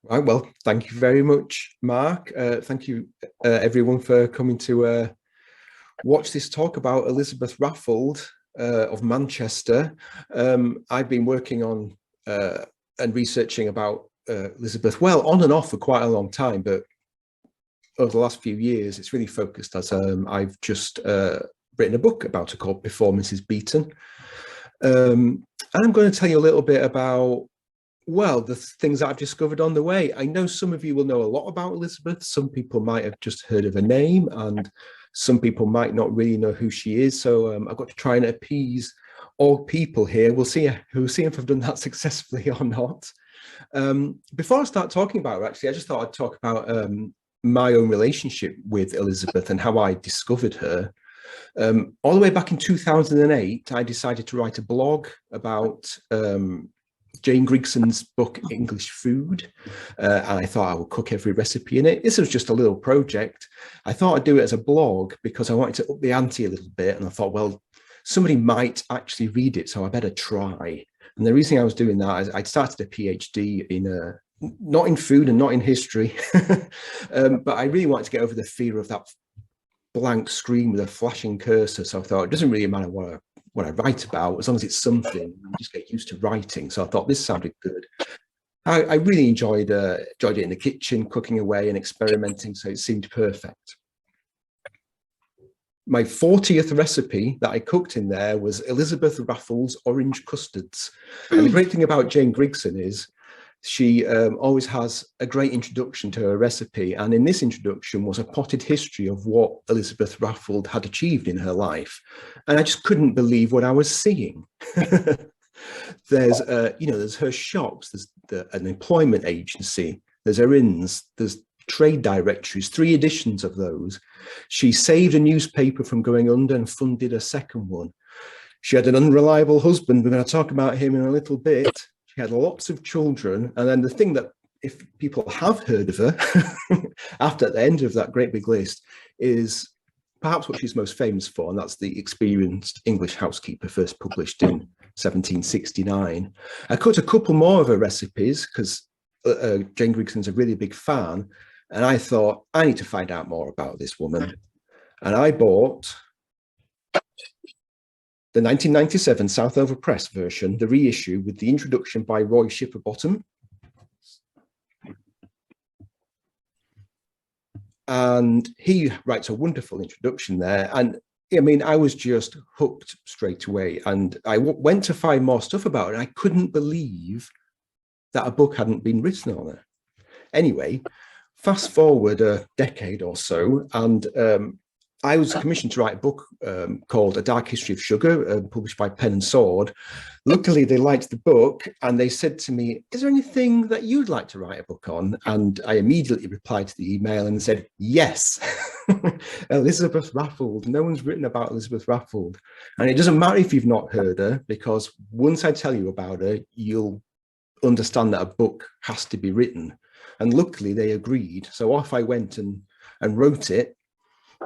Right, well, thank you very much, Mark. Thank you, everyone, for coming to watch this talk about Elizabeth Raffald of Manchester. I've been working on and researching about Elizabeth, well, on and off for quite a long time, but over the last few years, it's really focused as I've just written a book about her called Before Mrs. Beeton. And I'm going to tell you a little bit about the things that I've discovered on the way. I know some of you will know a lot about Elizabeth. Some people might have just heard of her name, and some people might not really know who she is. So I've got to try and appease all people here. We'll see if I've done that successfully or not. Before I start talking about her, actually, I just thought I'd talk about my own relationship with Elizabeth and how I discovered her. All the way back in 2008, I decided to write a blog about Jane Grigson's book, English Food. And I thought I would cook every recipe in it. This was just a little project. I thought I'd do it as a blog because I wanted to up the ante a little bit. And I thought, well, somebody might actually read it, so I better try. And the reason I was doing that is I'd started a PhD in not in food and not in history, but I really wanted to get over the fear of that blank screen with a flashing cursor. So I thought it doesn't really matter what I write about, as long as it's something. I just get used to writing. So I thought this sounded good. I really enjoyed it in the kitchen, cooking away and experimenting. So it seemed perfect. My 40th recipe that I cooked in there was Elizabeth Raffald's orange custards. And the great thing about Jane Grigson is she always has a great introduction to her recipe. And in this introduction was a potted history of what Elizabeth Raffald had achieved in her life. And I just couldn't believe what I was seeing. There's her shops, there's an employment agency, there's her inns, there's trade directories, 3 editions of those. She saved a newspaper from going under and funded a second one. She had an unreliable husband. We're going to talk about him in a little bit. She had lots of children. And then the thing that, if people have heard of her after the end of that great big list, is perhaps what she's most famous for, and that's the Experienced English Housekeeper, first published in 1769. I cut a couple more of her recipes because Jane Grigson's a really big fan, and I thought, I need to find out more about this woman. And I bought the 1997 Southover Press version, the reissue with the introduction by Roy Shipperbottom. And he writes a wonderful introduction there. And I mean, I was just hooked straight away. And I went to find more stuff about it. And I couldn't believe that a book hadn't been written on her. Anyway, fast forward a decade or so, and I was commissioned to write a book called A Dark History of Sugar, published by Pen and Sword. Luckily, they liked the book and they said to me, is there anything that you'd like to write a book on? And I immediately replied to the email and said, yes, Elizabeth Raffald. No one's written about Elizabeth Raffald. And it doesn't matter if you've not heard her, because once I tell you about her, you'll understand that a book has to be written. And luckily, they agreed. So off I went and wrote it.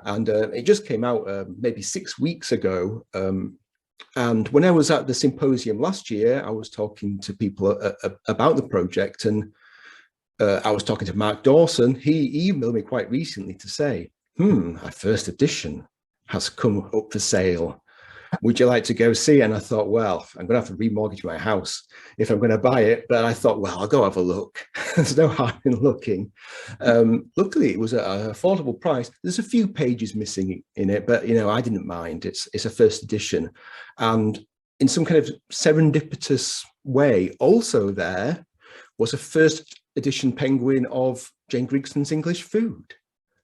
And it just came out maybe 6 weeks ago. And when I was at the symposium last year, I was talking to people about the project, and I was talking to Mark Dawson. He emailed me quite recently to say, our first edition has come up for sale. Would you like to go see? And I thought, well, I'm going to have to remortgage my house if I'm going to buy it. But I thought, well, I'll go have a look. There's no harm in looking. Luckily, it was at an affordable price. There's a few pages missing in it, but, I didn't mind. It's a first edition. And in some kind of serendipitous way, also there was a first edition penguin of Jane Grigson's English Food.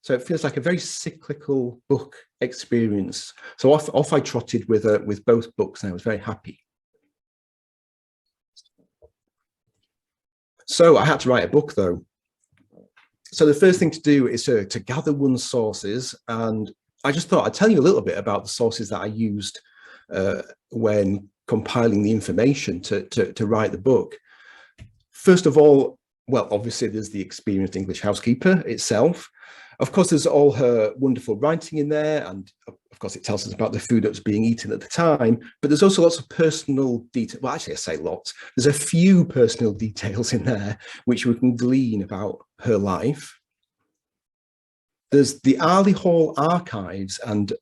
So it feels like a very cyclical book experience. So off I trotted with both books, and I was very happy. So I had to write a book, though. So the first thing to do is to gather one's sources. And I just thought I'd tell you a little bit about the sources that I used when compiling the information to write the book. First of all, well, obviously there's the Experienced English Housekeeper itself. Of course, there's all her wonderful writing in there, and of course it tells us about the food that was being eaten at the time, but there's also lots of personal detail. Well, actually I say lots. There's a few personal details in there which we can glean about her life. There's the Arley Hall archives, and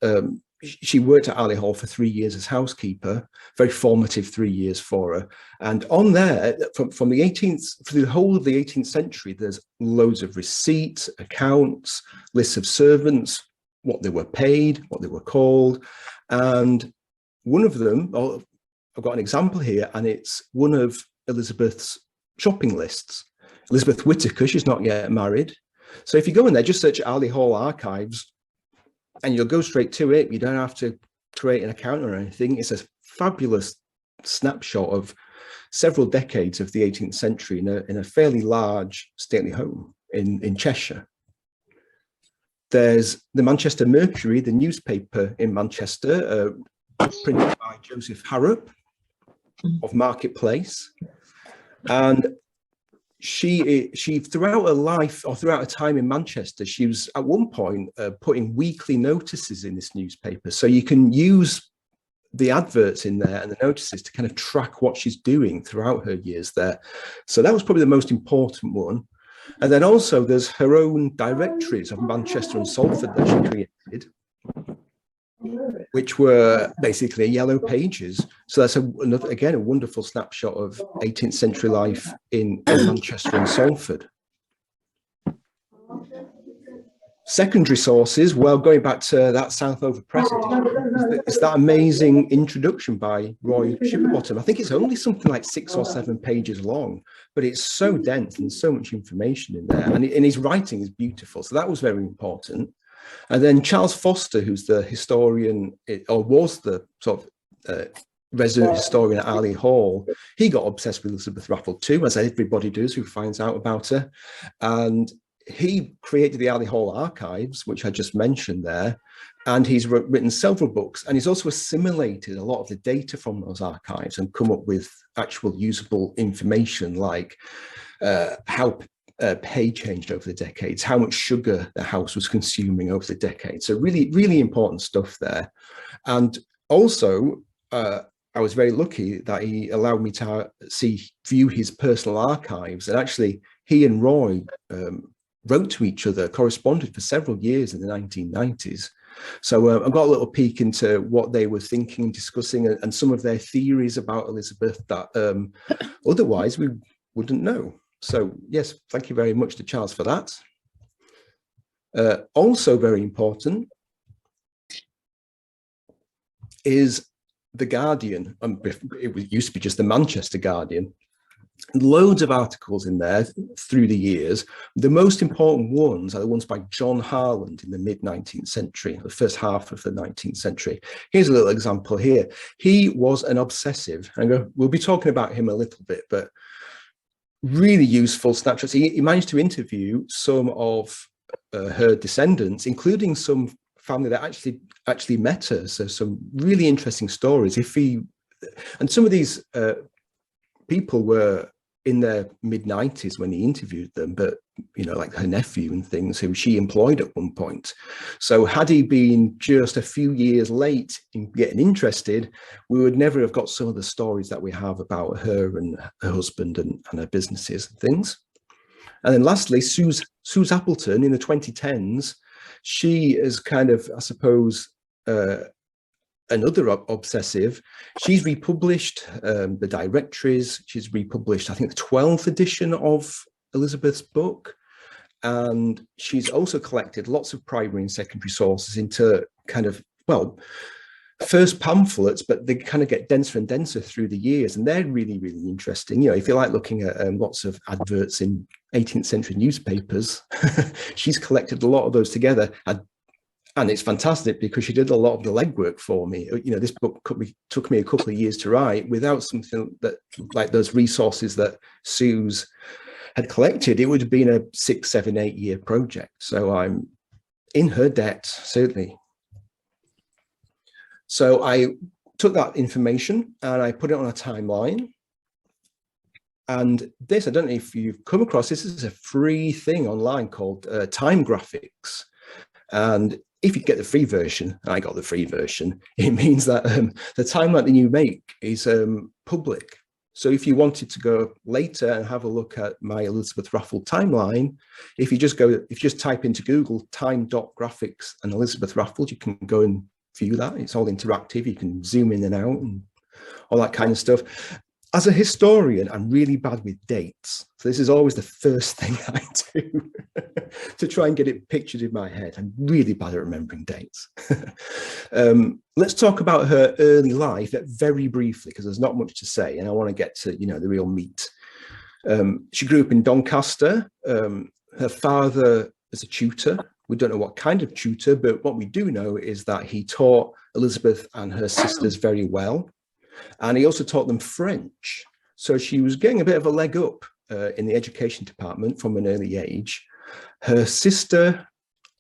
she worked at Arley Hall for 3 years as housekeeper, very formative 3 years for her. And on there, from the 18th, for the whole of the 18th century, there's loads of receipts, accounts, lists of servants, what they were paid, what they were called. And one of them, I've got an example here, and it's one of Elizabeth's shopping lists. Elizabeth Whittaker, she's not yet married. So if you go in there, just search Arley Hall archives, and you'll go straight to it. You don't have to create an account or anything. It's a fabulous snapshot of several decades of the 18th century in a fairly large stately home in Cheshire. There's the Manchester Mercury, the newspaper in Manchester, printed by Joseph Harrop of Marketplace. And she throughout her life, or throughout her time in Manchester, she was at one point putting weekly notices in this newspaper. So you can use the adverts in there and the notices to kind of track what she's doing throughout her years there. So that was probably the most important one. And then also there's her own directories of Manchester and Salford that she created, which were basically yellow pages. So that's again a wonderful snapshot of 18th century life in Manchester and Salford. Secondary sources, well, going back to that Southover Press edition, it's that amazing introduction by Roy Shipperbottom. I think it's only something like 6 or 7 pages long, but it's so dense and so much information in there, and his writing is beautiful. So that was very important. And then Charles Foster, who's the historian, or was the sort of resident historian at Arley Hall, he got obsessed with Elizabeth Raffald too, as everybody does who finds out about her. And he created the Arley Hall archives, which I just mentioned there, and he's written several books, and he's also assimilated a lot of the data from those archives and come up with actual usable information, like how pay changed over the decades, how much sugar the house was consuming over the decades. So really, really important stuff there. And also, I was very lucky that he allowed me to view his personal archives. And actually, he and Roy wrote to each other, corresponded for several years in the 1990s. So I got a little peek into what they were thinking and discussing, and some of their theories about Elizabeth that otherwise we wouldn't know. So yes, thank you very much to Charles for that. Also very important is The Guardian. It used to be just the Manchester Guardian. Loads of articles in there through the years. The most important ones are the ones by John Harland in the mid-19th century, the first half of the 19th century. Here's a little example here. He was an obsessive, and we'll be talking about him a little bit, but really useful snapshots. He managed to interview some of her descendants, including some family that actually met her. So some really interesting stories. And some of these people were in their mid-90s when he interviewed them, but like her nephew and things, who she employed at one point. So had he been just a few years late in getting interested, we would never have got some of the stories that we have about her and her husband and her businesses and things. And then lastly, Suze Appleton in the 2010s, she is kind of, I suppose, another obsessive. She's republished the directories. She's republished, I think, the 12th edition of Elizabeth's book. And she's also collected lots of primary and secondary sources into kind of, well, first pamphlets, but they kind of get denser and denser through the years. And they're really, really interesting. If you like looking at lots of adverts in 18th century newspapers, she's collected a lot of those together. And it's fantastic because she did a lot of the legwork for me. This book took me a couple of years to write. Without something that, like those resources that Suze had collected, it would have been a 6, 7, 8 year project. So I'm in her debt, certainly. So I took that information and I put it on a timeline. And this, I don't know if you've come across, this is a free thing online called time graphics. And if you get the free version, I got the free version, it means that the timeline that you make is public. So if you wanted to go later and have a look at my Elizabeth Raffald timeline, if you just type into Google time.graphics and Elizabeth Raffald, you can go and view that. It's all interactive. You can zoom in and out and all that kind of stuff. As a historian, I'm really bad with dates. So this is always the first thing I do to try and get it pictured in my head. I'm really bad at remembering dates. Let's talk about her early life very briefly, because there's not much to say, and I want to get to, the real meat. She grew up in Doncaster. Her father is a tutor. We don't know what kind of tutor, but what we do know is that he taught Elizabeth and her sisters very well. And he also taught them French. So she was getting a bit of a leg up in the education department from an early age. Her sister,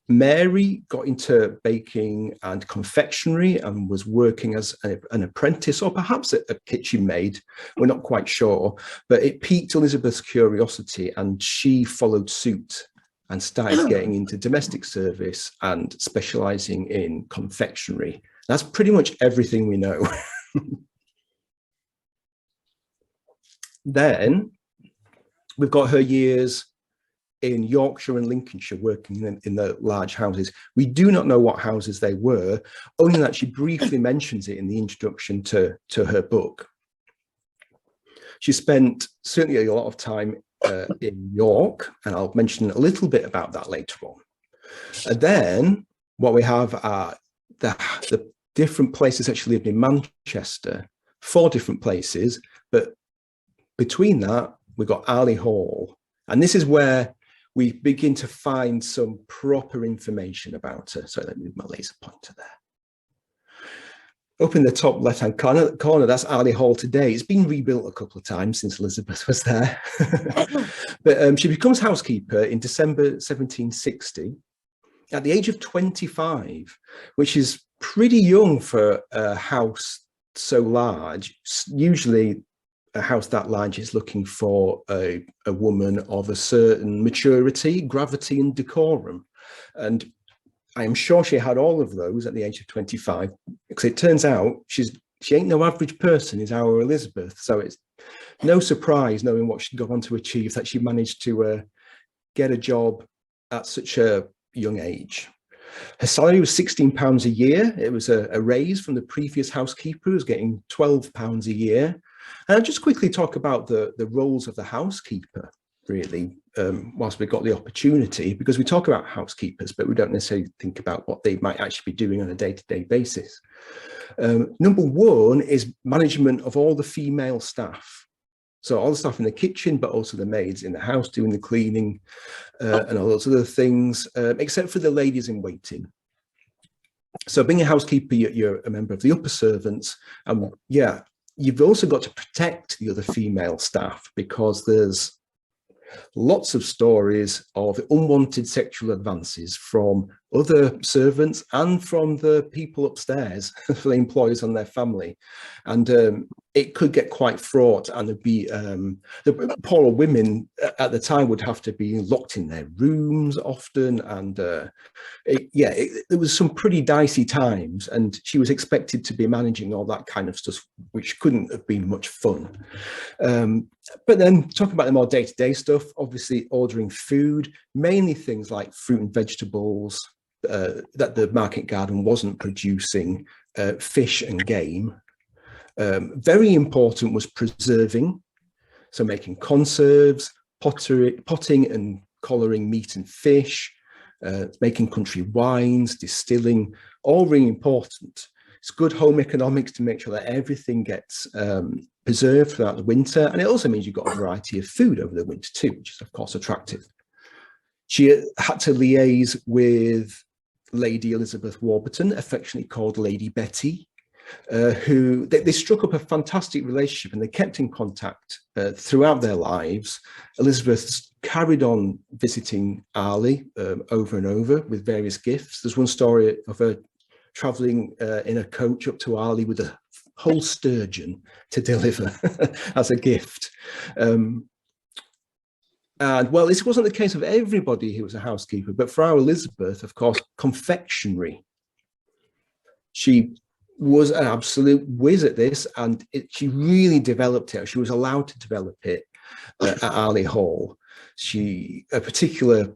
Mary, got into baking and confectionery and was working as an apprentice or perhaps a kitchen maid. We're not quite sure, but it piqued Elizabeth's curiosity and she followed suit and started getting into domestic service and specializing in confectionery. That's pretty much everything we know. Then we've got her years in Yorkshire and Lincolnshire working in the large houses. We do not know what houses they were, only that she briefly mentions it in the introduction to her book. She spent certainly a lot of time in York, and I'll mention a little bit about that later on. And then what we have are the different places that she lived in Manchester, 4 different places, but between that, we've got Arley Hall. And this is where we begin to find some proper information about her. So let me move my laser pointer there. Up in the top left-hand corner, that's Arley Hall today. It's been rebuilt a couple of times since Elizabeth was there. But she becomes housekeeper in December 1760 at the age of 25, which is pretty young for a house so large. Usually, a house that large is looking for a woman of a certain maturity, gravity, and decorum. And I am sure she had all of those at the age of 25, because it turns out she ain't no average person, is our Elizabeth. So it's no surprise, knowing what she'd gone on to achieve, that she managed to get a job at such a young age. Her salary was £16 a year. It was a raise from the previous housekeeper, who was getting £12 a year. And I'll just quickly talk about the roles of the housekeeper, really, whilst we've got the opportunity, because we talk about housekeepers, but we don't necessarily think about what they might actually be doing on a day-to-day basis. Number 1 is management of all the female staff. So all the staff in the kitchen, but also the maids in the house doing the cleaning and all those other things, except for the ladies in waiting. So being a housekeeper, you're a member of the upper servants. And yeah, you've also got to protect the other female staff, because there's lots of stories of unwanted sexual advances from other servants and from the people upstairs, for the employees and their family. And it could get quite fraught, and there'd be the poorer women at the time would have to be locked in their rooms often. And there was some pretty dicey times, and she was expected to be managing all that kind of stuff, which couldn't have been much fun. But then talking about the more day-to-day stuff, obviously ordering food, mainly things like fruit and vegetables that the market garden wasn't producing, fish and game. Very important was preserving, so making conserves, potting and collaring meat and fish, making country wines, distilling, all really important. It's good home economics to make sure that everything gets preserved throughout the winter. And it also means you've got a variety of food over the winter too, which is of course attractive. She had to liaise with Lady Elizabeth Warburton, affectionately called Lady Betty, who they struck up a fantastic relationship, and they kept in contact throughout their lives. Elizabeth carried on visiting Arley over and over with various gifts. There's one story of her traveling in a coach up to Arley with a whole sturgeon to deliver as a gift. And well, this wasn't the case of everybody who was a housekeeper, but for our Elizabeth, of course, confectionery. She was an absolute whiz at this, and she really developed it. She was allowed to develop it at Ali Hall. A particular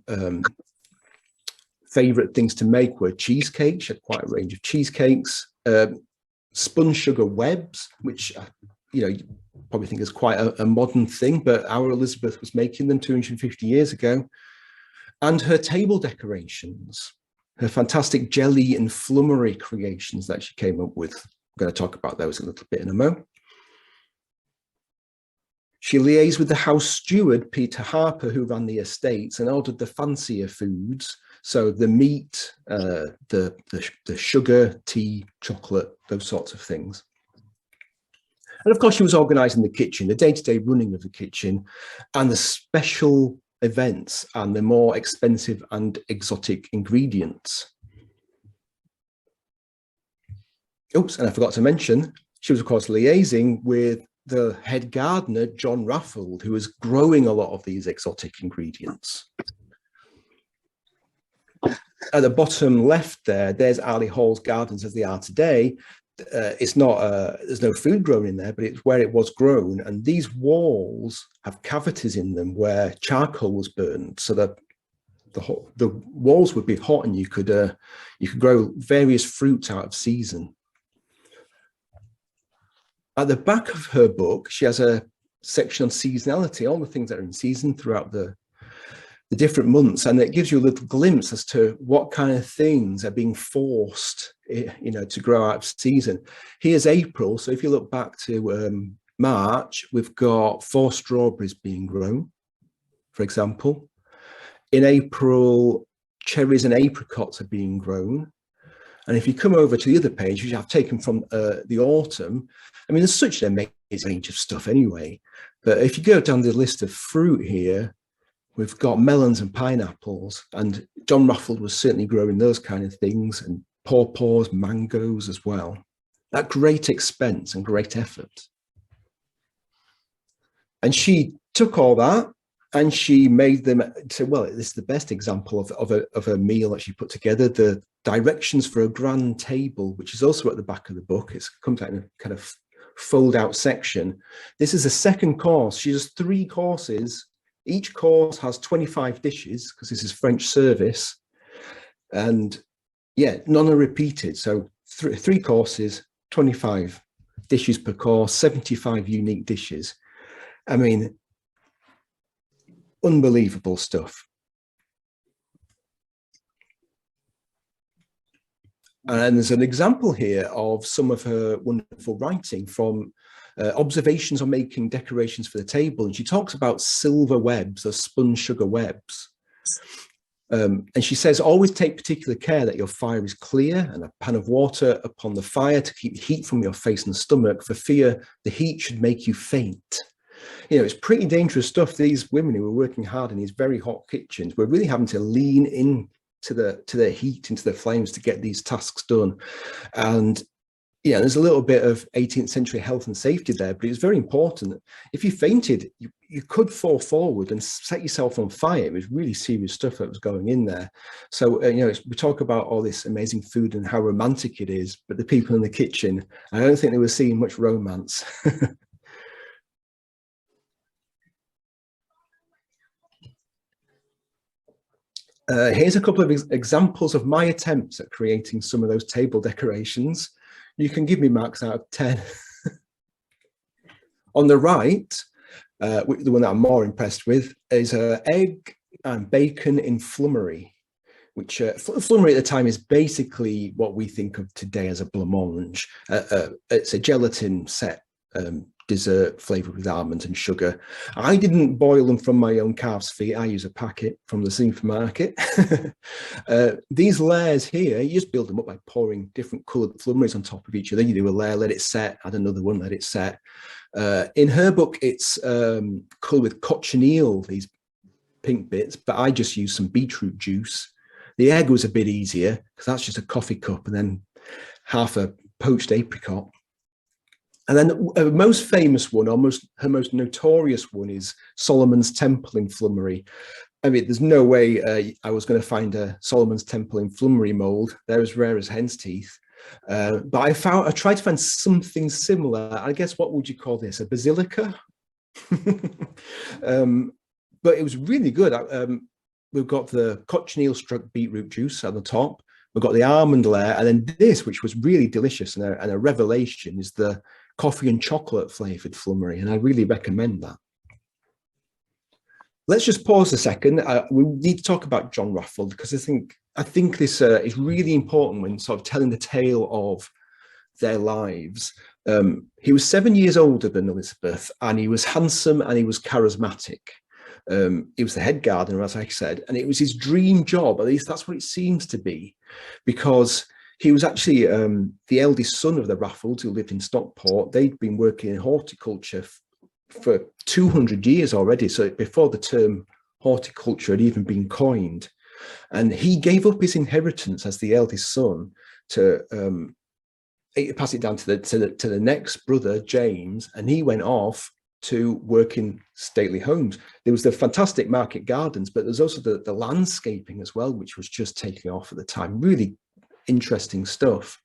favorite things to make were cheesecakes. She had quite a range of cheesecakes, spun sugar webs, which you probably think is quite a modern thing, but our Elizabeth was making them 250 years ago. And her table decorations, her fantastic jelly and flummery creations that she came up with. I'm going to talk about those a little bit in a moment. She liaised with the house steward, Peter Harper, who ran the estates, and ordered the fancier foods. So the meat, the sugar, tea, chocolate, those sorts of things. And of course, she was organising the kitchen, the day-to-day running of the kitchen, and the special events and the more expensive and exotic ingredients. Oops, and I forgot to mention, she was, of course, liaising with the head gardener, John Raffald, who was growing a lot of these exotic ingredients. At the bottom left there's Ali Hall's gardens as they are today. It's not, there's no food grown in there, but it's where it was grown. And these walls have cavities in them where charcoal was burned, so that the walls would be hot, and you could grow various fruits out of season. At the back of her book, she has a section on seasonality, all the things that are in season throughout the different months, and it gives you a little glimpse as to what kind of things are being forced, to grow out of season. Here's April, so if you look back to March, we've got 4 strawberries being grown, for example. In April, cherries and apricots are being grown. And if you come over to the other page, which I've taken from the autumn, I mean, there's such an amazing range of stuff anyway. But if you go down the list of fruit here, we've got melons and pineapples, and John Raffald was certainly growing those kind of things, and pawpaws, mangoes as well, at great expense and great effort. And she took all that and she made them, so, well, this is the best example of a meal that she put together, the directions for a grand table, which is also at the back of the book. It comes out in a kind of fold out section. This is a second course. She does 3 courses. Each course has 25 dishes, because this is French service. And yeah, none are repeated. So 3 courses, 25 dishes per course, 75 unique dishes. I mean, unbelievable stuff. And there's an example here of some of her wonderful writing from observations on making decorations for the table. And she talks about silver webs or spun sugar webs. And she says, always take particular care that your fire is clear, and a pan of water upon the fire to keep heat from your face and stomach, for fear the heat should make you faint. It's pretty dangerous stuff. These women who were working hard in these very hot kitchens were really having to lean in to the heat, into the flames, to get these tasks done. And yeah, there's a little bit of 18th century health and safety there, but it's very important. If you fainted, you could fall forward and set yourself on fire. It was really serious stuff that was going in there. So, we talk about all this amazing food and how romantic it is, but the people in the kitchen, I don't think they were seeing much romance. Here's a couple of examples of my attempts at creating some of those table decorations. You can give me marks out of 10. On the right, the one that I'm more impressed with, is egg and bacon in flummery, which flummery at the time is basically what we think of today as a blancmange. It's a gelatin set dessert flavored with almonds and sugar. I didn't boil them from my own calf's feet. I use a packet from the supermarket. These layers here, you just build them up by pouring different coloured flummeries on top of each other. You do a layer, let it set, add another one, let it set. In her book, it's coloured with cochineal, these pink bits, but I just used some beetroot juice. The egg was a bit easier, because that's just a coffee cup and then half a poached apricot. And then her most famous one, her most notorious one, is Solomon's Temple in Flummery. I mean, there's no way I was going to find a Solomon's Temple in Flummery mold. They're as rare as hen's teeth. But I tried to find something similar. I guess, what would you call this? A basilica? But it was really good. We've got the cochineal struck beetroot juice at the top. We've got the almond layer. And then this, which was really delicious and a revelation, is the coffee and chocolate flavored flummery. And I really recommend that. Let's just pause a second. We need to talk about John Raffald, because I think this is really important when sort of telling the tale of their lives. He was 7 years older than Elizabeth, and he was handsome and he was charismatic. He was the head gardener, as I said, and it was his dream job. At least that's what it seems to be, because he was actually the eldest son of the Raffalds, who lived in Stockport. They'd been working in horticulture for 200 years already, so before the term horticulture had even been coined. And he gave up his inheritance as the eldest son to pass it down to the next brother, James, and he went off to work in stately homes. There was the fantastic market gardens, but there's also the landscaping as well, which was just taking off at the time. Really interesting stuff.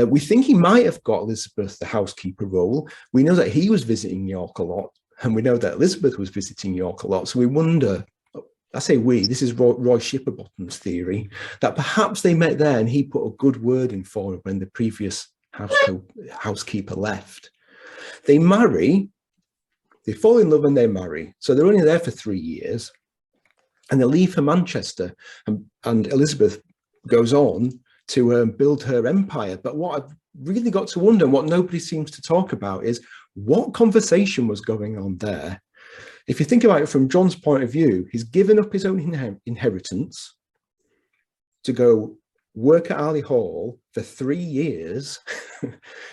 We think he might have got Elizabeth the housekeeper role. We know that he was visiting York a lot, and we know that Elizabeth was visiting York a lot. So we wonder, I say we, this is Roy Shipperbottom's theory, that perhaps they met there and he put a good word in for her when the previous housekeeper left. They marry, they fall in love and they marry. So they're only there for 3 years, and they leave for Manchester, and Elizabeth goes on to build her empire. But what I've really got to wonder, and what nobody seems to talk about, is what conversation was going on there. If you think about it from John's point of view, he's given up his own inheritance to go work at Arley Hall for 3 years,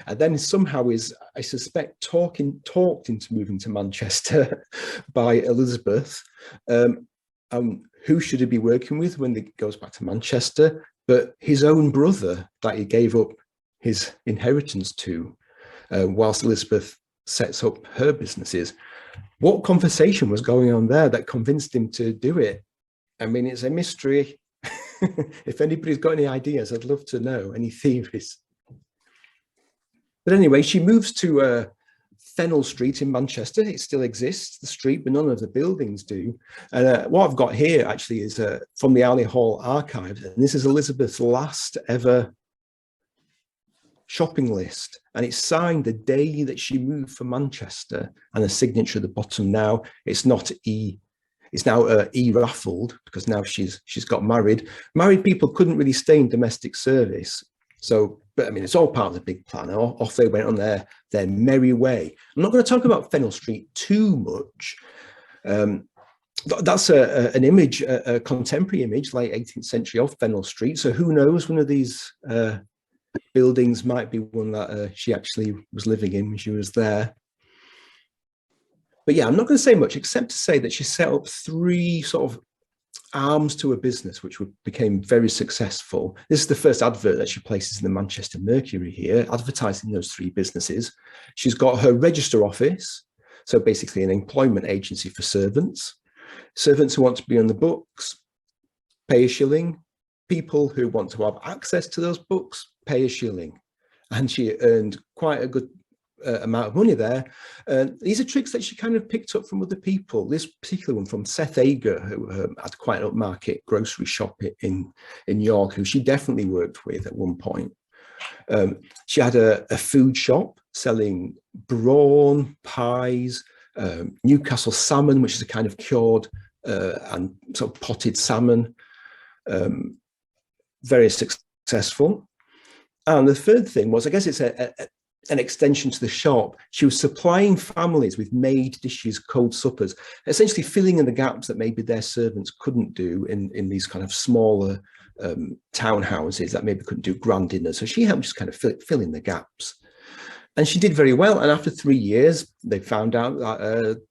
and then somehow is, I suspect, talked into moving to Manchester by Elizabeth. Who should he be working with when he goes back to Manchester? But his own brother that he gave up his inheritance to, whilst Elizabeth sets up her businesses. What conversation was going on there that convinced him to do it? I mean, it's a mystery. If anybody's got any ideas, I'd love to know, any theories. But anyway, she moves to Fennel Street in Manchester. It still exists, the street, but none of the buildings do. And what I've got here actually is from the Arley Hall archives, and this is Elizabeth's last ever shopping list, and it's signed the day that she moved from Manchester, and a signature at the bottom. Now it's not E, it's now E Raffald, because now she's got married. Married people couldn't really stay in domestic service, so, but I mean, it's all part of the big plan. Off they went on their merry way. I'm not going to talk about Fennel Street too much. That's an image, a contemporary image, late 18th century, of Fennel Street. So who knows, one of these buildings might be one that she actually was living in when she was there. But yeah, I'm not going to say much, except to say that she set up 3 sort of arms to a business, which became very successful. This is the first advert that she places in the Manchester Mercury here, advertising those 3 businesses. She's got her register office, so basically an employment agency for servants. Servants who want to be on the books pay a shilling. People who want to have access to those books pay a shilling. And she earned quite a good amount of money there. These are tricks that she kind of picked up from other people. This particular one from Seth Ager, who had quite an upmarket grocery shop in York, who she definitely worked with at one point. She had a food shop selling brawn, pies, Newcastle salmon, which is a kind of cured and sort of potted salmon. Very successful. And the third thing was, I guess it's an extension to the shop. She was supplying families with made dishes, cold suppers, essentially filling in the gaps that maybe their servants couldn't do in these kind of smaller townhouses that maybe couldn't do grand dinners. So she helped just kind of fill in the gaps. And she did very well. And after 3 years, they found out that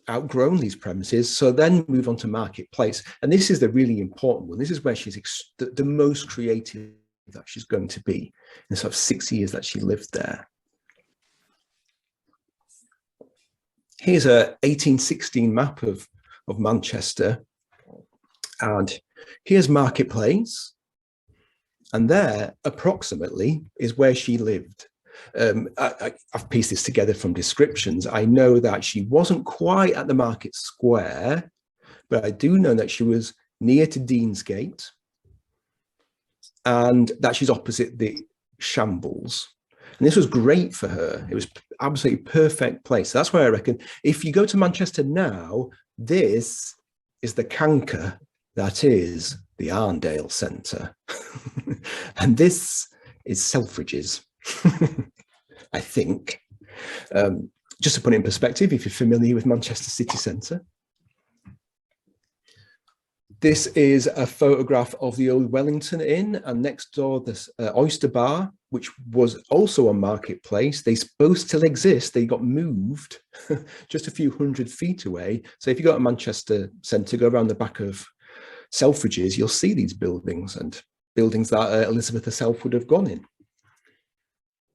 outgrown these premises, so then move on to Marketplace. And this is the really important one. This is where she's the most creative that she's going to be in the sort of 6 years that she lived there. Here's a 1816 map of Manchester. And here's Marketplace. And there, approximately, is where she lived. I've pieced this together from descriptions. I know that she wasn't quite at the Market Square, but I do know that she was near to Deansgate and that she's opposite the Shambles. And this was great for her. It was absolutely perfect place. That's why I reckon if you go to Manchester now, this is the canker that is the Arndale Centre. And this is Selfridges, I think. Just to put it in perspective, if you're familiar with Manchester City Centre. This is a photograph of the old Wellington Inn, and next door this Oyster Bar, which was also a marketplace. They both still exist. They got moved just a few hundred feet away. So if you go to Manchester Centre, go around the back of Selfridges, you'll see these buildings and buildings that Elizabeth herself would have gone in.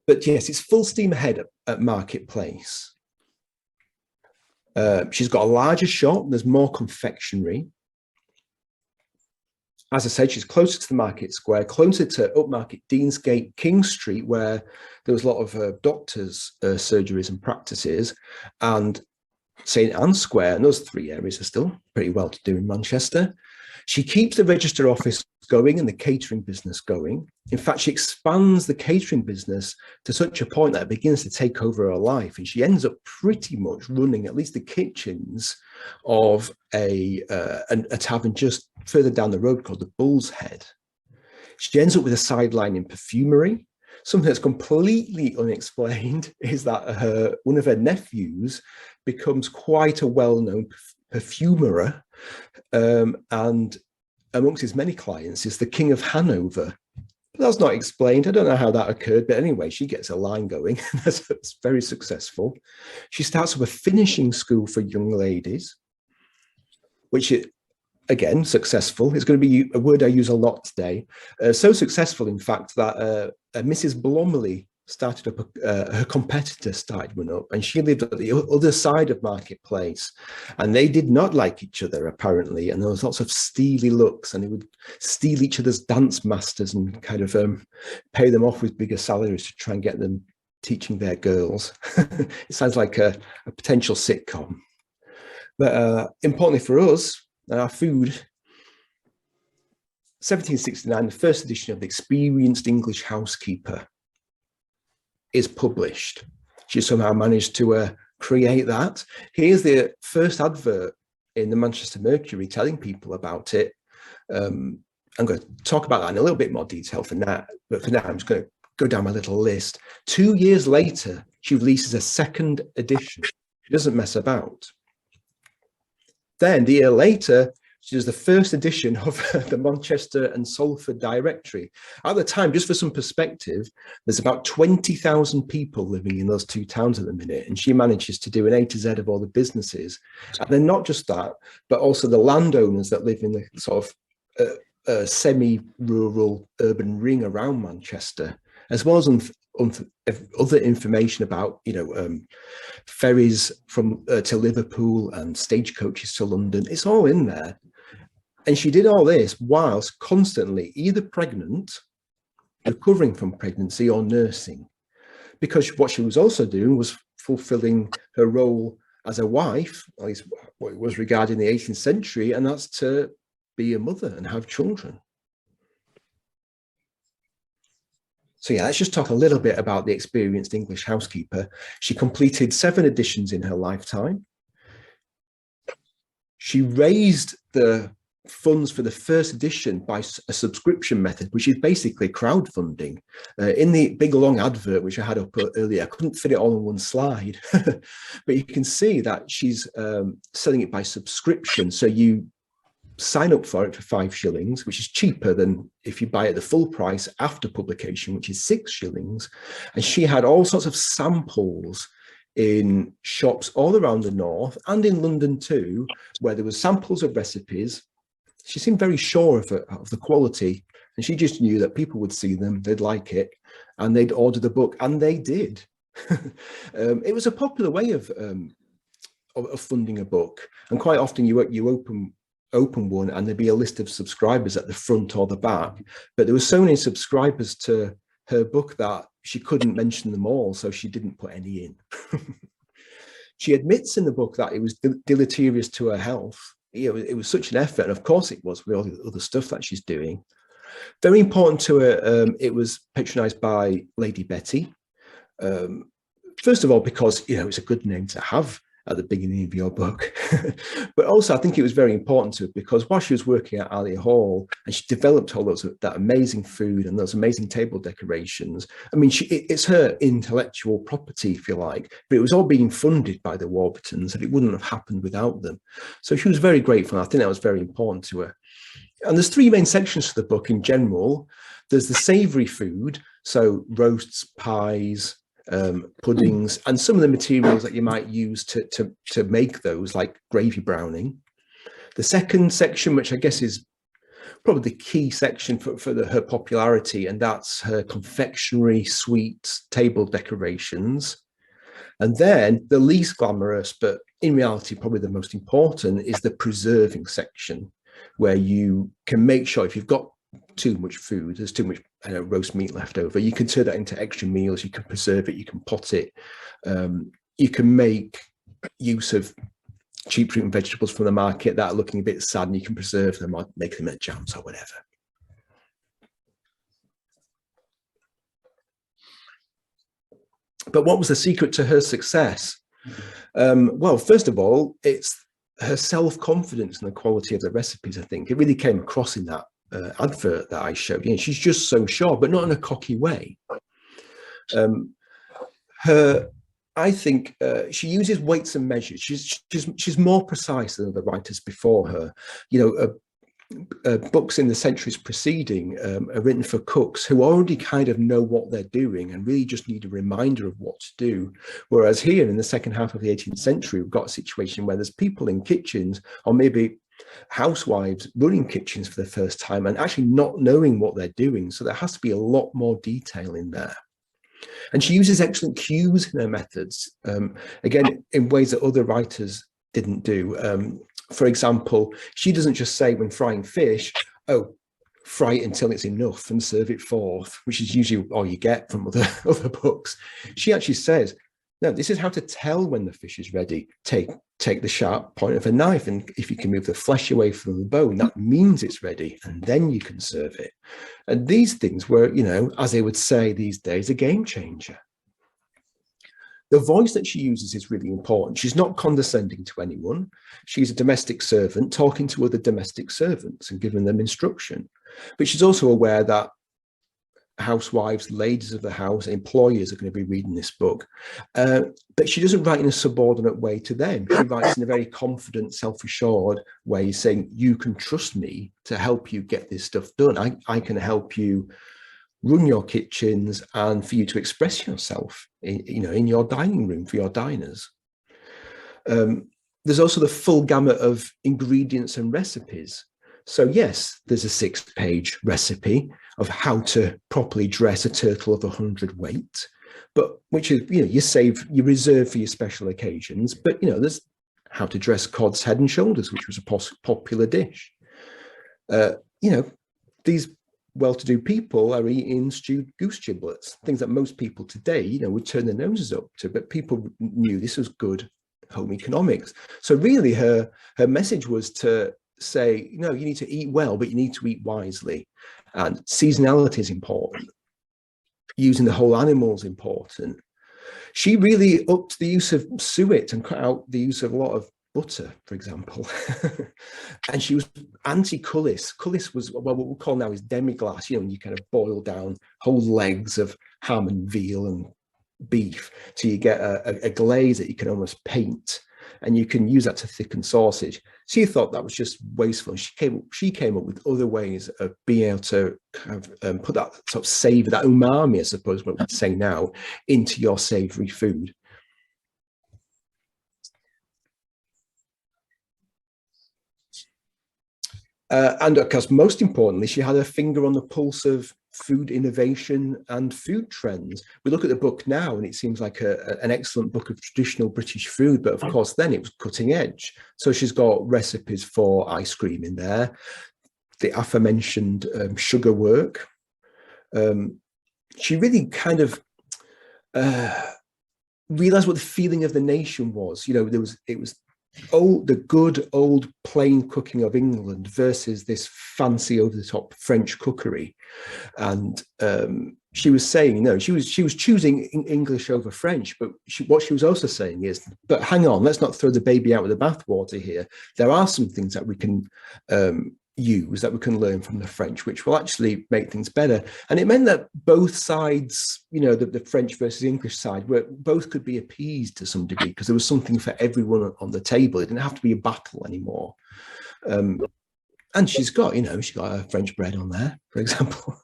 But yes, it's full steam ahead at Marketplace. She's got a larger shop. There's more confectionery. As I said, she's closer to the Market Square, closer to Upmarket, Deansgate, King Street, where there was a lot of doctors' surgeries and practices, and St Anne's Square, and those three areas are still pretty well to do in Manchester. She keeps the register office going and the catering business going. In fact, she expands the catering business to such a point that it begins to take over her life, and she ends up pretty much running at least the kitchens of a tavern just further down the road called the Bull's Head. She ends up with a sideline in perfumery. Something that's completely unexplained is that one of her nephews becomes quite a well-known perfumerer, and amongst his many clients is the King of Hanover. That's not explained. I don't know how that occurred, but anyway, she gets a line going. That's very successful. She starts up a finishing school for young ladies, which is, again, successful. It's going to be a word I use a lot today. So successful, in fact, that Mrs. Blomley started up, her competitor started one up, and she lived at the other side of Marketplace, and they did not like each other, apparently, and there was lots of steely looks, and they would steal each other's dance masters and kind of pay them off with bigger salaries to try and get them teaching their girls. It sounds like a potential sitcom. But importantly for us, our food, 1769, the first edition of the Experienced English Housekeeper is published. She somehow managed to create that. Here's the first advert in the Manchester Mercury telling people about it. I'm going to talk about that in a little bit more detail for now, but for now I'm just going to go down my little list. 2 years later, she releases a second edition. She doesn't mess about. Then the year later, she does the first edition of the Manchester and Salford Directory. At the time, just for some perspective, there's about 20,000 people living in those two towns at the minute, and she manages to do an A to Z of all the businesses. And then not just that, but also the landowners that live in the sort of semi-rural urban ring around Manchester, as well as other information about, ferries from to Liverpool and stagecoaches to London. It's all in there. And she did all this whilst constantly either pregnant, recovering from pregnancy, or nursing. Because what she was also doing was fulfilling her role as a wife, at least what it was regarded in the 18th century, and that's to be a mother and have children. So yeah, let's just talk a little bit about the Experienced English Housekeeper. She completed 7 editions in her lifetime. She raised the funds for the first edition by a subscription method, which is basically crowdfunding. In the big long advert, which I had up earlier, I couldn't fit it all in one slide, but you can see that she's selling it by subscription. So you sign up for it for 5 shillings, which is cheaper than if you buy it the full price after publication, which is 6 shillings. And she had all sorts of samples in shops all around the north and in London too, where there was samples of recipes. She seemed very sure of the quality, and she just knew that people would see them, they'd like it, and they'd order the book, and they did. It was a popular way of of funding a book. And quite often you open one and there'd be a list of subscribers at the front or the back. But there were so many subscribers to her book that she couldn't mention them all, so she didn't put any in. She admits in the book that it was deleterious to her health. It was such an effort, and of course it was, with all the other stuff that she's doing. Very important to her, it was patronized by Lady Betty. First of all, because it's a good name to have at the beginning of your book, but also I think it was very important to her because while she was working at Alley Hall and she developed all that amazing food and those amazing table decorations. I mean, it's her intellectual property, if you like, but it was all being funded by the Warburtons, and it wouldn't have happened without them. So she was very grateful. I think that was very important to her. And there's three main sections to the book in general. There's the savory food, so roasts, pies, puddings, and some of the materials that you might use to make those, like gravy browning. The second section, which I guess is probably the key section for her popularity, and that's her confectionery, sweets, table decorations. And then the least glamorous, but in reality probably the most important, is the preserving section, where you can make sure if you've got too much food, there's too much roast meat left over, you can turn that into extra meals, you can preserve it, you can pot it, you can make use of cheap fruit and vegetables from the market that are looking a bit sad, and you can preserve them or make them into jams or whatever. But what was the secret to her success? Well, first of all, it's her self-confidence and the quality of the recipes. I think it really came across in that advert that I showed. She's just so sure, but not in a cocky way. I think she uses weights and measures. She's more precise than the writers before her. Books in the centuries preceding are written for cooks who already kind of know what they're doing and really just need a reminder of what to do. Whereas here in the second half of the 18th century, we've got a situation where there's people in kitchens, or maybe housewives running kitchens for the first time and actually not knowing what they're doing. So there has to be a lot more detail in there. And she uses excellent cues in her methods, again, in ways that other writers didn't do. For example, she doesn't just say when frying fish, oh, fry it until it's enough and serve it forth, which is usually all you get from other books. She actually says, no, this is how to tell when the fish is ready. Take the sharp point of a knife, and if you can move the flesh away from the bone, that means it's ready, and then you can serve it. And these things were, as they would say these days, a game changer. The voice that she uses is really important. She's not condescending to anyone. She's a domestic servant talking to other domestic servants and giving them instruction. But she's also aware that housewives, ladies of the house, employers are going to be reading this book. But she doesn't write in a subordinate way to them. She writes in a very confident, self-assured way, saying, you can trust me to help you get this stuff done. I can help you run your kitchens and for you to express yourself in your dining room for your diners. There's also the full gamut of ingredients and recipes. So yes, there's a 6-page recipe of how to properly dress a turtle of 100 weight, but which is, you reserve for your special occasions. But, there's how to dress cod's head and shoulders, which was a popular dish. These well-to-do people are eating stewed goose giblets, things that most people today, would turn their noses up to, but people knew this was good home economics. So really her message was to say, you need to eat well, but you need to eat wisely. And seasonality is important. Using the whole animal is important. She really upped the use of suet and cut out the use of a lot of butter, for example. And she was anti-cullis. Cullis was what we call now is demi-glace, when you kind of boil down whole legs of ham and veal and beef till you get a glaze that you can almost paint, and you can use that to thicken sausage. She thought that was just wasteful. She came up with other ways of being able to kind of put that sort of savor, that umami, I suppose what we'd say now, into your savory food. And of course, most importantly, she had her finger on the pulse of food innovation and food trends. We look at the book now and it seems like an excellent book of traditional British food, but of course then it was cutting edge. So she's got recipes for ice cream in there, the aforementioned sugar work. She really kind of realized what the feeling of the nation was. You know, it was the good old plain cooking of England versus this fancy over the top French cookery. And she was saying, she was choosing English over French, but what she was also saying is, but hang on, let's not throw the baby out with the bathwater here. There are some things that we can use, that we can learn from the French, which will actually make things better. And it meant that both sides, the French versus English side, both could be appeased to some degree, because there was something for everyone on the table. It didn't have to be a battle anymore. And she's got her French bread on there, for example.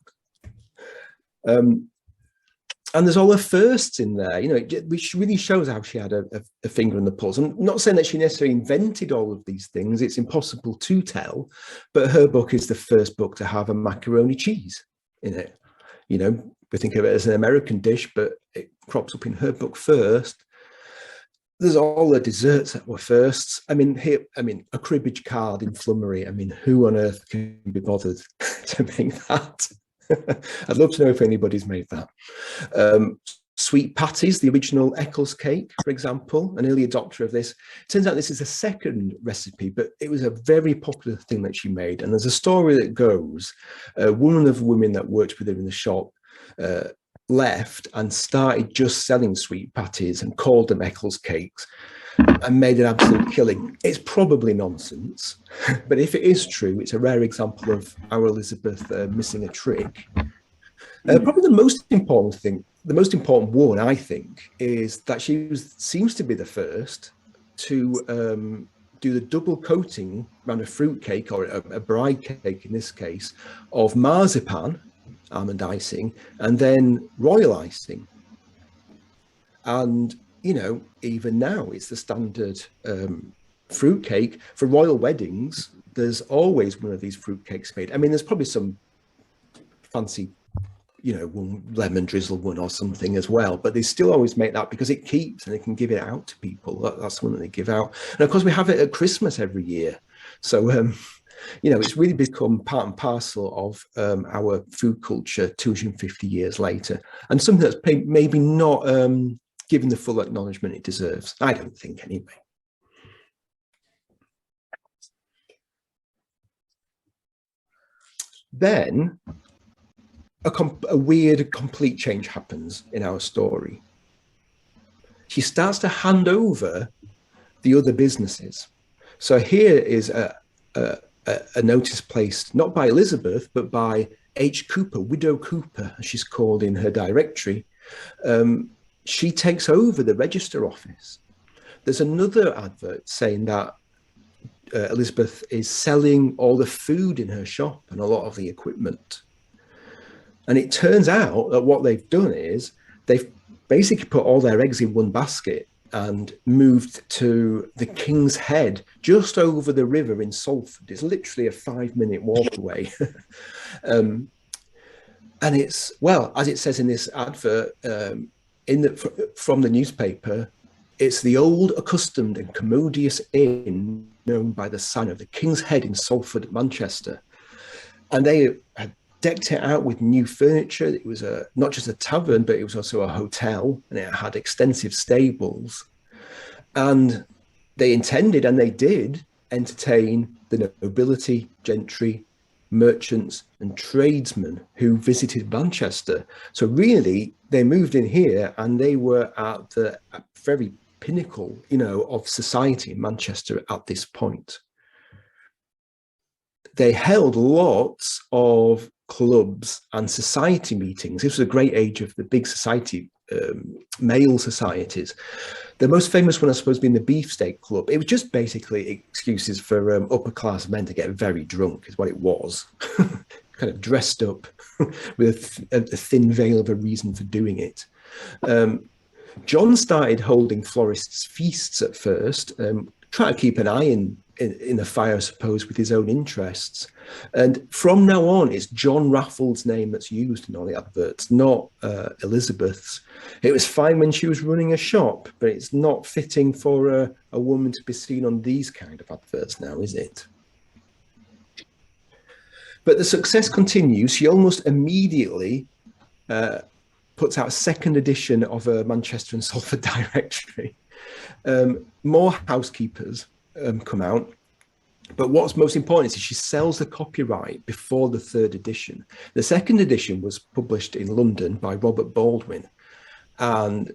And there's all her firsts in there, which really shows how she had a finger on the pulse. I'm not saying that she necessarily invented all of these things. It's impossible to tell, but her book is the first book to have a macaroni cheese in it. We think of it as an American dish, but it crops up in her book first. There's all the desserts that were firsts. I mean, a cribbage card in flummery. I mean, who on earth can be bothered to make that? I'd love to know if anybody's made that. Sweet patties, the original Eccles cake, for example, an early adopter of this. Turns out this is a second recipe, but it was a very popular thing that she made. And there's a story that goes, one of the women that worked with her in the shop left and started just selling sweet patties and called them Eccles cakes, and made an absolute killing. It's probably nonsense, but if it is true, it's a rare example of our Elizabeth missing a trick. Probably the most important one, I think, is that she seems to be the first to do the double coating around a fruit cake, or a bride cake in this case, of marzipan, almond icing, and then royal icing. And even now, it's the standard fruit cake for royal weddings. There's always one of these fruit cakes made. I mean, there's probably some fancy, one lemon drizzle one or something as well, but they still always make that because it keeps and they can give it out to people. That's the one that they give out. And of course, we have it at Christmas every year. So, it's really become part and parcel of our food culture 250 years later, and something that's maybe not given the full acknowledgement it deserves. I don't think, anyway. Then a weird, complete change happens in our story. She starts to hand over the other businesses. So here is a notice placed not by Elizabeth, but by H. Cooper, Widow Cooper, as she's called in her directory. She takes over the register office. There's another advert saying that Elizabeth is selling all the food in her shop and a lot of the equipment. And it turns out that what they've done is they've basically put all their eggs in one basket and moved to the King's Head, just over the river in Salford. It's literally a 5-minute walk away. And it's, well, as it says in this advert, from the newspaper, it's the old, accustomed and commodious inn known by the sign of the King's Head in Salford, Manchester. And they had decked it out with new furniture. It was not just a tavern, but it was also a hotel, and it had extensive stables. And they intended, and they did, entertain the nobility, gentry, merchants and tradesmen who visited Manchester. So really, they moved in here and they were at the very pinnacle, of society in Manchester at this point. They held lots of clubs and society meetings. This was a great age of the big society, male societies. The most famous one, I suppose, being the Beefsteak Club. It was just basically excuses for upper class men to get very drunk, is what it was. Kind of dressed up with a thin veil of a reason for doing it. John started holding florists' feasts at first, trying to keep an eye in the fire, I suppose, with his own interests. And from now on, it's John Raffald's name that's used in all the adverts, not Elizabeth's. It was fine when she was running a shop, but it's not fitting for a woman to be seen on these kind of adverts now, is it? But the success continues. She almost immediately puts out a second edition of a Manchester and Salford directory. More housekeepers come out. But what's most important is she sells the copyright before the third edition. The second edition was published in London by Robert Baldwin. And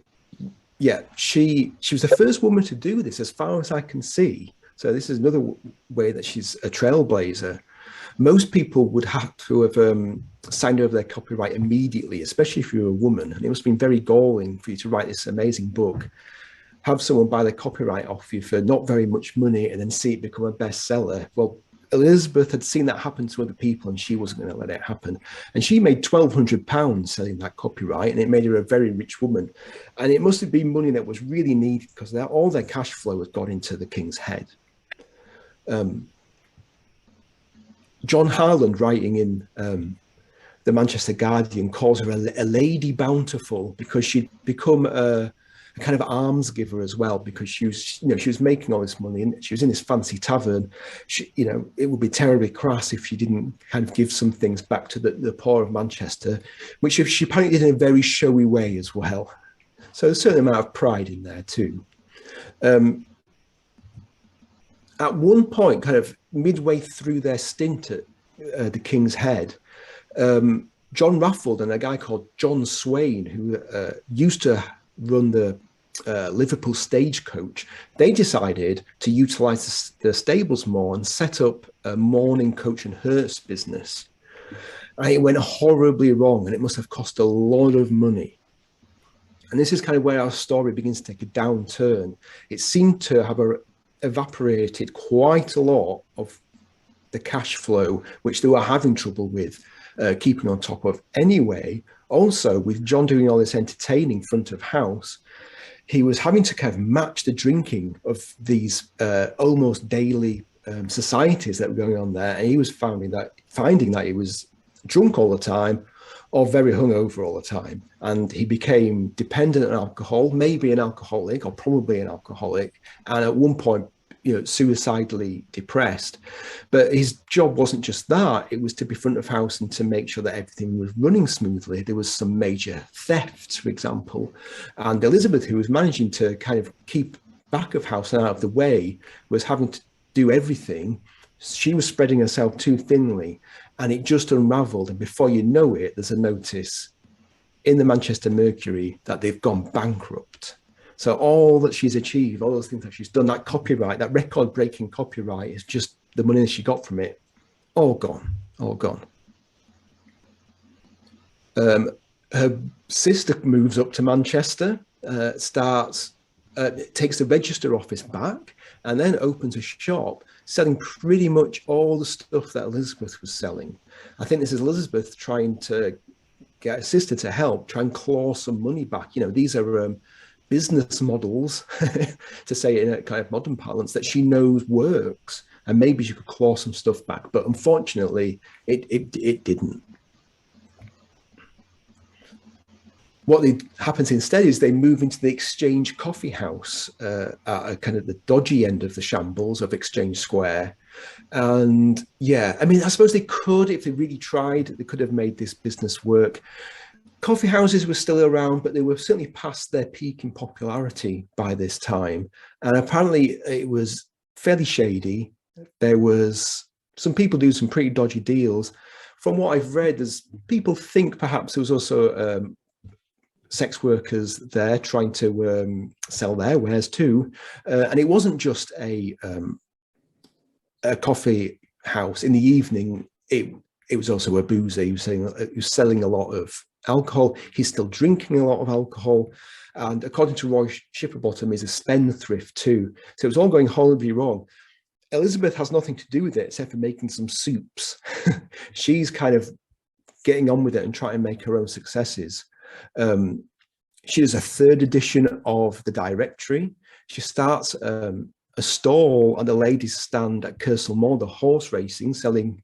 yeah, she was the first woman to do this as far as I can see. So this is another way that she's a trailblazer. Most people would have to have signed over their copyright immediately, especially if you're a woman. And it must have been very galling for you to write this amazing book, have someone buy the copyright off you for not very much money and then see it become a bestseller. Well, Elizabeth had seen that happen to other people and she wasn't going to let it happen. And she made £1,200 selling that copyright, and it made her a very rich woman. And it must have been money that was really needed because all their cash flow had gone into the King's Head. John Harland, writing in the Manchester Guardian, calls her a lady bountiful because she'd become a kind of alms giver as well, because she was making all this money and she was in this fancy tavern. It would be terribly crass if she didn't kind of give some things back to the poor of Manchester, which she apparently did in a very showy way as well. So there's a certain amount of pride in there too. At one point, kind of midway through their stint at the King's Head, John Raffald and a guy called John Swain, who used to run the Liverpool Stagecoach, they decided to utilise the stables more and set up a mourning coach and hearse business. And it went horribly wrong, and it must have cost a lot of money. And this is kind of where our story begins to take a downturn. It seemed to have evaporated quite a lot of the cash flow, which they were having trouble with keeping on top of. Anyway, also with John doing all this entertaining front of house, he was having to kind of match the drinking of these almost daily societies that were going on there. And he was finding that he was drunk all the time or very hungover all the time. And he became dependent on alcohol, maybe an alcoholic or probably an alcoholic. And at one point, suicidally depressed. But his job wasn't just that. It was to be front of house and to make sure that everything was running smoothly. There was some major thefts, for example. And Elizabeth, who was managing to kind of keep back of house and out of the way, was having to do everything. She was spreading herself too thinly, and it just unraveled. And before you know it, there's a notice in the Manchester Mercury that they've gone bankrupt. So all that she's achieved, all those things that she's done, that copyright, that record-breaking copyright, is just the money that she got from it, all gone, all gone. Her sister moves up to Manchester, takes the register office back, and then opens a shop selling pretty much all the stuff that Elizabeth was selling. I think this is Elizabeth trying to get her sister to help, try and claw some money back. These are business models, to say it in a kind of modern parlance, that she knows works, and maybe she could claw some stuff back, but unfortunately it didn't. What happens instead is they move into the Exchange Coffee House at kind of the dodgy end of the shambles of Exchange Square. And yeah, I mean, I suppose they could, if they really tried, they could have made this business work. Coffee houses were still around, but they were certainly past their peak in popularity by this time. And apparently it was fairly shady. There was some people doing some pretty dodgy deals. From what I've read, people think perhaps there was also sex workers there trying to sell their wares too. And it wasn't just a coffee house. In the evening, it was also a boozer. He was selling a lot of alcohol. He's still drinking a lot of alcohol, and according to Roy Shipperbottom, he's a spendthrift too. So it was all going horribly wrong. Elizabeth has nothing to do with it except for making some soups. She's kind of getting on with it and trying to make her own successes. She does a third edition of the directory. She starts a a stall at the ladies' stand at Kersal Moor, the horse racing, selling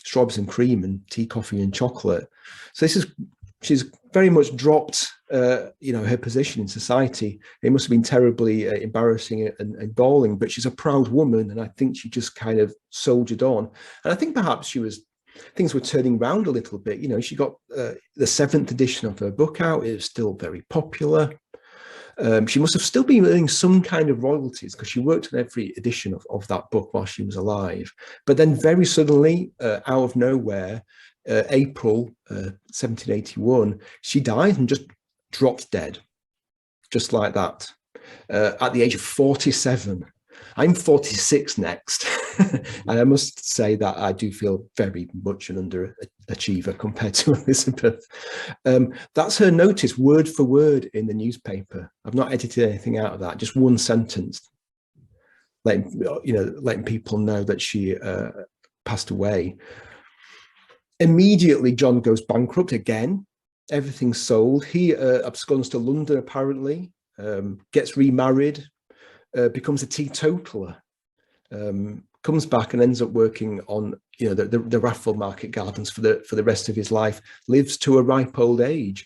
strawberries and cream and tea, coffee and chocolate. So she's very much dropped, her position in society. It must have been terribly embarrassing and galling, but she's a proud woman, and I think she just kind of soldiered on. And I think perhaps things were turning around a little bit. She got the 7th edition of her book out. It was still very popular. She must have still been earning some kind of royalties because she worked on every edition of that book while she was alive. But then very suddenly, out of nowhere, April 1781, she died and just dropped dead, just like that, at the age of 47. I'm 46 next, and I must say that I do feel very much an underachiever compared to Elizabeth. That's her notice, word for word, in the newspaper. I've not edited anything out of that, just one sentence, letting people know that she passed away. Immediately, John goes bankrupt again. Everything's sold. He absconds to London, apparently, gets remarried, becomes a teetotaler, comes back and ends up working on the Raffald Market Gardens for the rest of his life, lives to a ripe old age.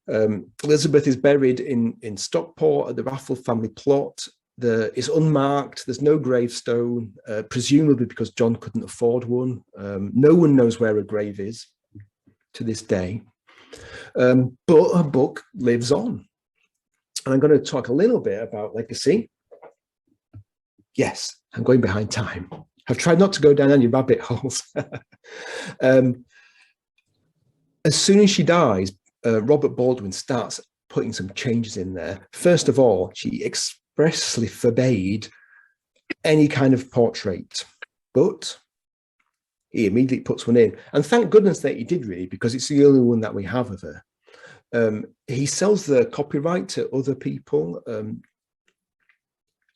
Elizabeth is buried in Stockport at the Raffald family plot. It's unmarked, there's no gravestone, presumably because John couldn't afford one. No one knows where her grave is to this day. But her book lives on. And I'm going to talk a little bit about legacy. Yes, I'm going behind time. I've tried not to go down any rabbit holes. As soon as she dies, Robert Baldwin starts putting some changes in there. First of all, she expressly forbade any kind of portrait, but he immediately puts one in. And thank goodness that he did, really, because it's the only one that we have of her. He sells the copyright to other people,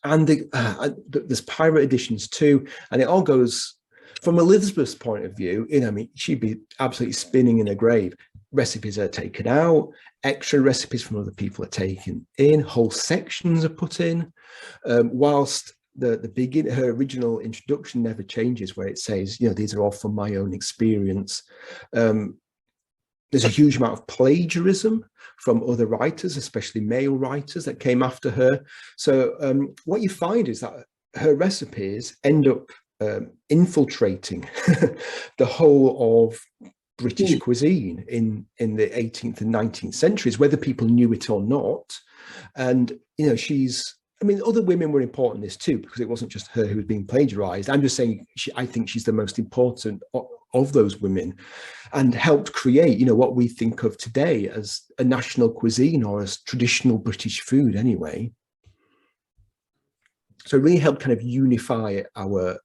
and there's pirate editions too, and it all goes from Elizabeth's point of view. She'd be absolutely spinning in her grave. Recipes are taken out, extra recipes from other people are taken in, whole sections are put in, whilst her original introduction never changes, where it says, these are all from my own experience. There's a huge amount of plagiarism from other writers, especially male writers that came after her. So what you find is that her recipes end up infiltrating the whole of British cuisine in the 18th and 19th centuries, whether people knew it or not. And, other women were important in this too, because it wasn't just her who was being plagiarized. I'm just saying, I think she's the most important of those women, and helped create, what we think of today as a national cuisine, or as traditional British food anyway. So it really helped kind of unify our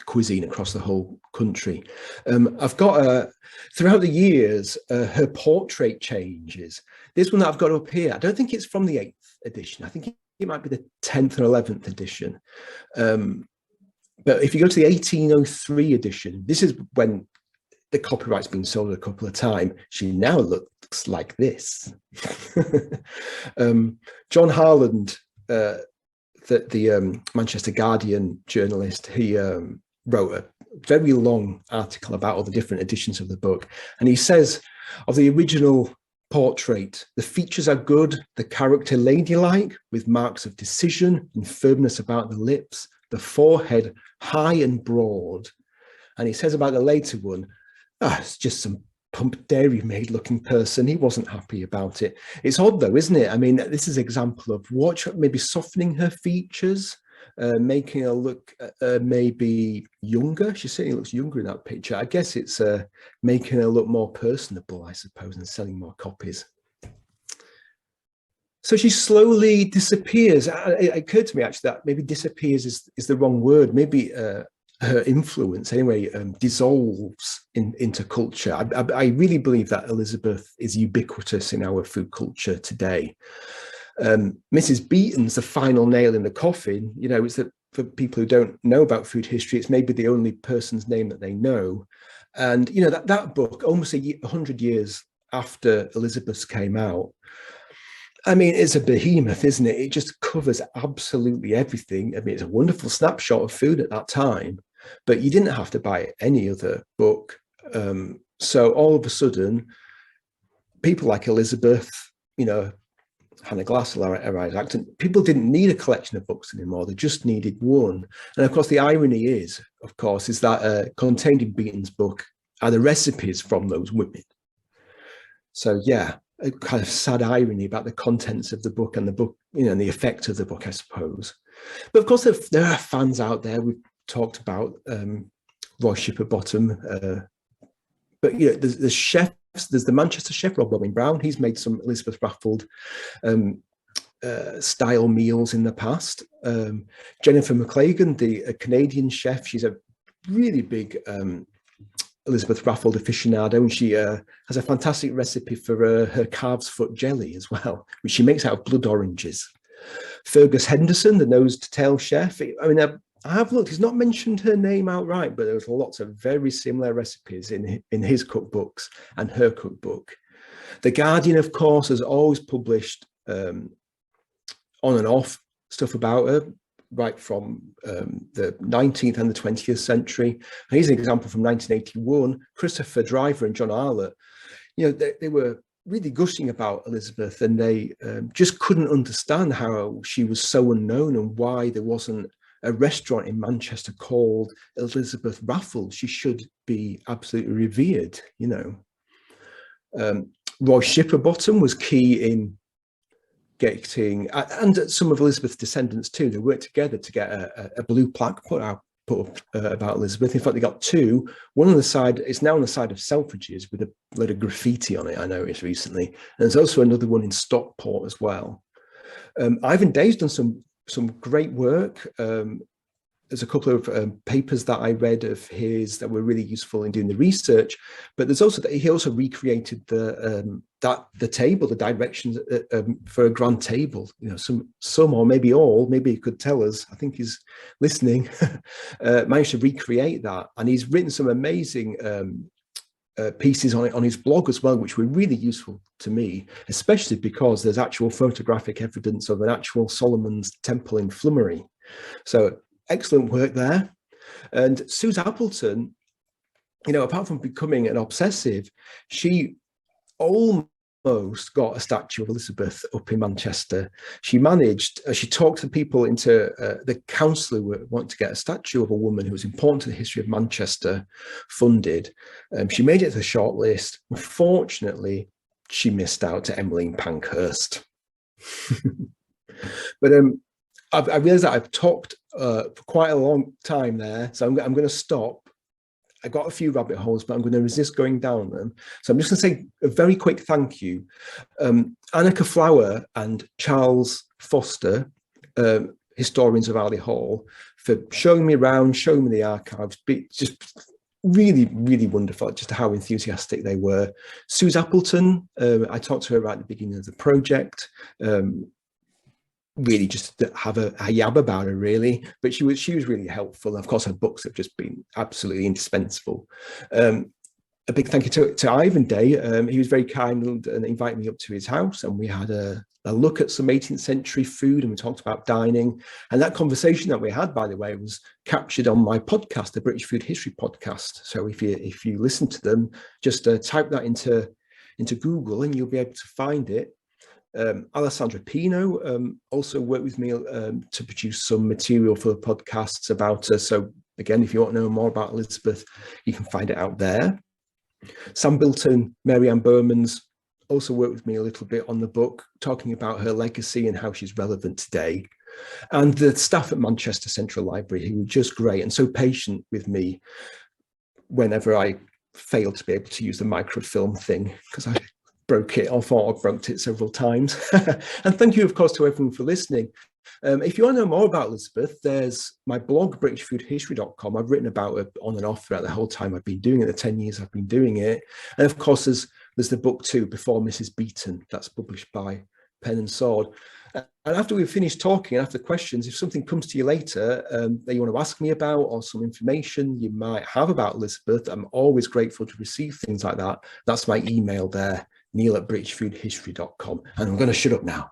cuisine across the whole country. I've got, throughout the years, her portrait changes. This one that I've got up here, I don't think it's from the 8th edition. I think it might be the 10th or 11th edition. But if you go to the 1803 edition, this is when the copyright's been sold a couple of times. She now looks like this. John Harland, the Manchester Guardian journalist, he wrote a very long article about all the different editions of the book. And he says of the original portrait, the features are good, the character ladylike, with marks of decision and firmness about the lips, the forehead high and broad. And he says about the later one, it's just some pump dairy-maid looking person. He wasn't happy about it. It's odd though, isn't it? This is an example of maybe softening her features, making her look maybe younger. She certainly looks younger in that picture. I guess it's making her look more personable, I suppose, and selling more copies. So she slowly disappears. It occurred to me actually that maybe disappears is the wrong word. Maybe her influence anyway dissolves into culture. I really believe that Elizabeth is ubiquitous in our food culture today. Mrs. Beeton's the final nail in the coffin. It's that for people who don't know about food history, it's maybe the only person's name that they know. And that book, almost 100 years after Elizabeth's came out, I mean, it's a behemoth, isn't it? It just covers absolutely everything. I mean, it's a wonderful snapshot of food at that time, but you didn't have to buy any other book. So all of a sudden, people like Elizabeth, you know, Hannah Glass, Eliza Acton, people didn't need a collection of books anymore. They just needed one. And of course, the irony is, of course, is that contained in Beaton's book are the recipes from those women. So yeah, a kind of sad irony about the contents of the book and the book, you know, and the effect of the book, I suppose. But of course, there are fans out there. We've talked about Roy Shipperbottom, but you know, there's chefs. There's the Manchester chef Rob Robin Brown. He's made some Elizabeth Raffald style meals in the past. Jennifer McClagan, the Canadian chef, she's a really big Elizabeth Raffald aficionado, and she has a fantastic recipe for her calf's foot jelly as well, which she makes out of blood oranges. Fergus Henderson, the nose to tail chef. I mean, I have looked, he's not mentioned her name outright, but there's lots of very similar recipes in his cookbooks and her cookbook. The Guardian, of course, has always published on and off stuff about her, right from the 19th and the 20th century. And here's an example from 1981. Christopher Driver and John Arlott, you know, they were really gushing about Elizabeth, and they just couldn't understand how she was so unknown and why there wasn't a restaurant in Manchester called Elizabeth Raffald. She should be absolutely revered, you know. Roy Shipperbottom was key in getting, and some of Elizabeth's descendants too, they worked together to get a blue plaque put up about Elizabeth. In fact, they got two. One on the side, it's now on the side of Selfridges with a lot of graffiti on it, I noticed recently. And there's also another one in Stockport as well. Ivan Day's done some great work. There's a couple of papers that I read of his that were really useful in doing the research. But there's also that he also recreated the table, the directions for a grand table. You know, some or maybe all. Maybe he could tell us. I think he's listening. Managed to recreate that, and he's written some amazing pieces on it on his blog as well, which were really useful to me, especially because there's actual photographic evidence of an actual Solomon's temple in Flummery. So excellent work there. And Suze Appleton, you know, apart from becoming an obsessive, she almost got a statue of Elizabeth up in Manchester. She managed, she talked to people into the council who wanted to get a statue of a woman who was important to the history of Manchester funded. She made it to the shortlist. Unfortunately, she missed out to Emmeline Pankhurst. But I realized that I've talked for quite a long time there, so I'm going to stop. I got a few rabbit holes, but I'm going to resist going down them. So I'm just going to say a very quick thank you. Annika Flower and Charles Foster, historians of Ali Hall, for showing me around, showing me the archives. Just really, really wonderful, just how enthusiastic they were. Suze Appleton, I talked to her right at the beginning of the project. Really just to have a yab about her, really, but she was really helpful. And of course, her books have just been absolutely indispensable. A big thank you to Ivan Day. He was very kind and invited me up to his house, and we had a look at some 18th century food, and we talked about dining. And that conversation that we had, by the way, was captured on my podcast, the British Food History Podcast. So if you listen to them, just type that into Google, and you'll be able to find it. Alessandra Pino also worked with me to produce some material for the podcasts about her. So again, if you want to know more about Elizabeth, you can find it out there. Sam Bilton, Mary Ann Berman's also worked with me a little bit on the book, talking about her legacy and how she's relevant today. And the staff at Manchester Central Library, who were just great and so patient with me whenever I failed to be able to use the microfilm thing, because I broke it, or thought I broke it several times. And thank you, of course, to everyone for listening. If you want to know more about Elizabeth, there's my blog, britishfoodhistory.com. I've written about her on and off throughout the whole time I've been doing it, the 10 years I've been doing it. And of course, there's the book too, Before Mrs. Beaton, that's published by Pen and Sword. And after we've finished talking, after questions, if something comes to you later that you want to ask me about, or some information you might have about Elizabeth, I'm always grateful to receive things like that. That's my email there, neil@britishfoodhistory.com. And I'm going to shut up now.